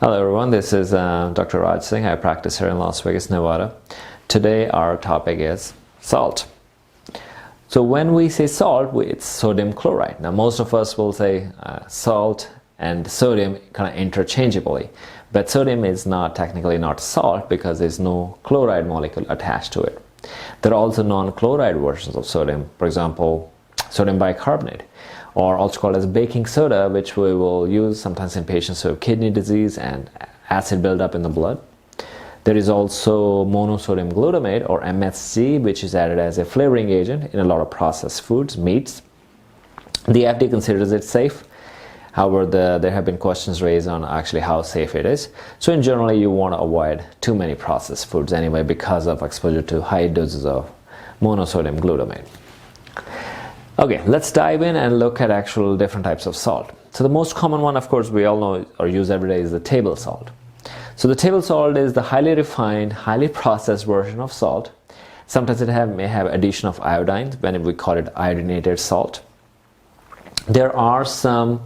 Hello everyone, this is Dr. Raj Singh. I practice here in Las Vegas, Nevada. Today our topic is salt. So when we say salt, it's sodium chloride. Now most of us will say salt and sodium kind of interchangeably, but sodium is not technically not salt because there's no chloride molecule attached to it. There are also non-chloride versions of sodium, for example, sodium bicarbonate, or also called as baking soda, which we will use sometimes in patients who have kidney disease and acid buildup in the blood. There is also monosodium glutamate, or MSG, which is added as a flavoring agent in a lot of processed foods, meats. The FDA considers it safe. However, there have been questions raised on actually how safe it is. So in general, you want to avoid too many processed foods anyway because of exposure to high doses of monosodium glutamate. Okay, let's dive in and look at actual different types of salt. So the most common one, of course, we all know or use every day is the table salt. So the table salt is the highly refined, highly processed version of salt. Sometimes it may have addition of iodine, when we call it iodinated salt. There are some,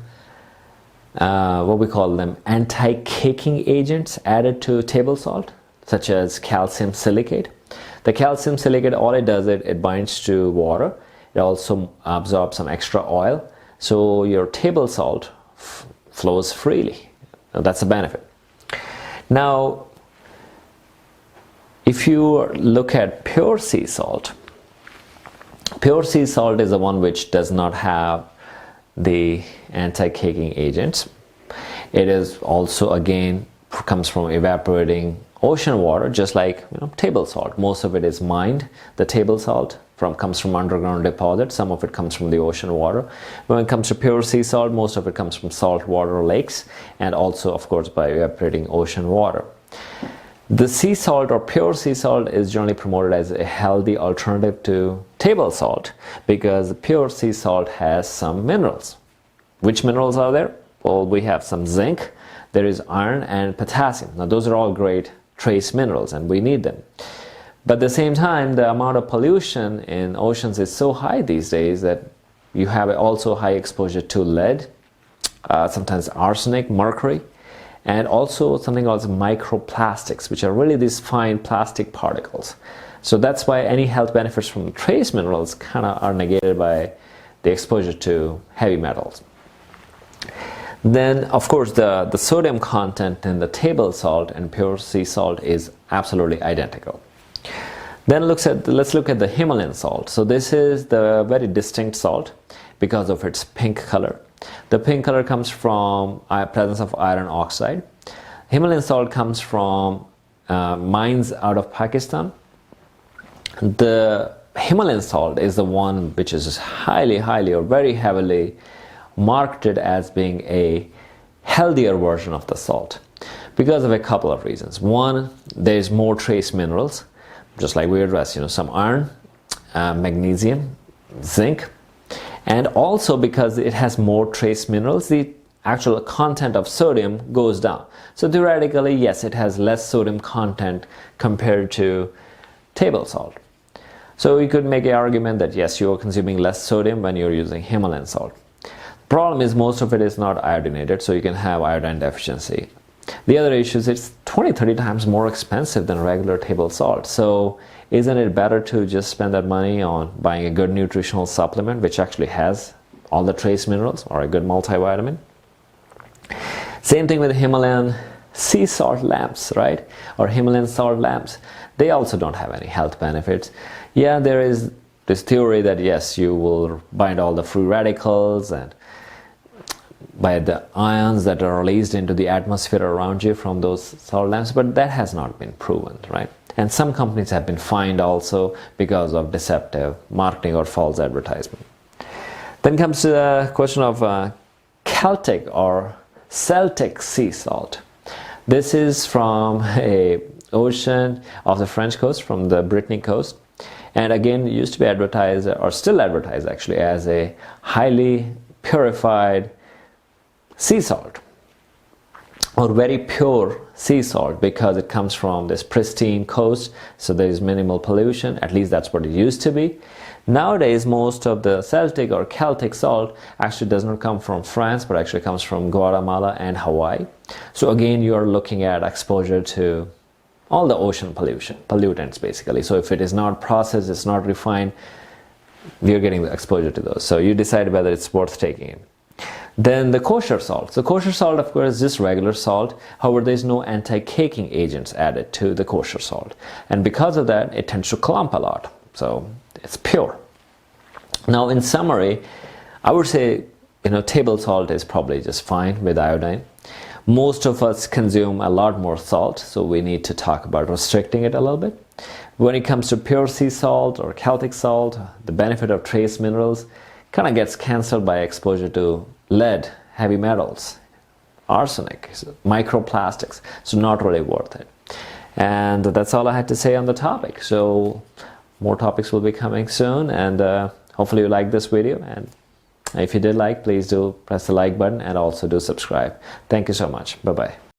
what we call them, anti-caking agents added to table salt, such as calcium silicate. The calcium silicate, all it does, it binds to water. It also absorbs some extra oil, so your table salt flows freely. Now, that's a benefit. Now, if you look at pure sea salt is the one which does not have the anti-caking agents. It is also, again, comes from evaporating ocean water, just like table salt. Most of it is mined. The table salt comes from underground deposits. Some of it comes from the ocean water. When it comes to pure sea salt, most of it comes from saltwater lakes, and also, of course, by evaporating ocean water. The sea salt or pure sea salt is generally promoted as a healthy alternative to table salt because pure sea salt has some minerals. Which minerals are there? Well, we have some zinc, there is iron and potassium. Now those are all great trace minerals and we need them. But at the same time, the amount of pollution in oceans is so high these days that you have also high exposure to lead, sometimes arsenic, mercury, and also something called microplastics, which are really these fine plastic particles. So that's why any health benefits from trace minerals kind of are negated by the exposure to heavy metals. Then, of course, the sodium content in the table salt and pure sea salt is absolutely identical. Then let's look at the Himalayan salt. So this is the very distinct salt because of its pink color. The pink color comes from presence of iron oxide. Himalayan salt comes from mines out of Pakistan. The Himalayan salt is the one which is highly or very heavily marketed as being a healthier version of the salt because of a couple of reasons. One, there's more trace minerals, just like we addressed, some iron, magnesium, zinc, and also because it has more trace minerals, the actual content of sodium goes down. So theoretically, yes, it has less sodium content compared to table salt. So you could make an argument that yes, you are consuming less sodium when you're using Himalayan salt. Problem is most of it is not iodinated, so you can have iodine deficiency. The other issue is it's 20-30 times more expensive than regular table salt. So isn't it better to just spend that money on buying a good nutritional supplement which actually has all the trace minerals or a good multivitamin? Same thing with Himalayan sea salt lamps, right? Or Himalayan salt lamps. They also don't have any health benefits. Yeah, there is this theory that yes, you will bind all the free radicals and by the ions that are released into the atmosphere around you from those salt lamps, but that has not been proven, right? And some companies have been fined also because of deceptive marketing or false advertisement. Then comes the question of Celtic or Celtic sea salt. This is from a ocean off the French coast, from the Brittany coast, and again it used to be advertised, or still advertised actually, as a highly purified sea salt. or very pure sea salt because it comes from this pristine coast, so there is minimal pollution. At least that's what it used to be. Nowadays, most of the Celtic or Celtic salt actually does not come from France, but actually comes from Guatemala and Hawaii. So again, you are looking at exposure to all the ocean pollutants basically. So if it is not processed, it's not refined, you're getting the exposure to those. So you decide whether it's worth taking in. Then the kosher salt. So kosher salt, of course, is just regular salt. However, there's no anti-caking agents added to the kosher salt. And because of that, it tends to clump a lot. So it's pure. Now, in summary, I would say, table salt is probably just fine with iodine. Most of us consume a lot more salt, so we need to talk about restricting it a little bit. When it comes to pure sea salt or Celtic salt, the benefit of trace minerals kind of gets cancelled by exposure to lead, heavy metals, arsenic, microplastics, so not really worth it. And that's all I had to say on the topic. So more topics will be coming soon, and hopefully you like this video, and if you did like, please do press the like button and also do subscribe. Thank you so much. Bye bye.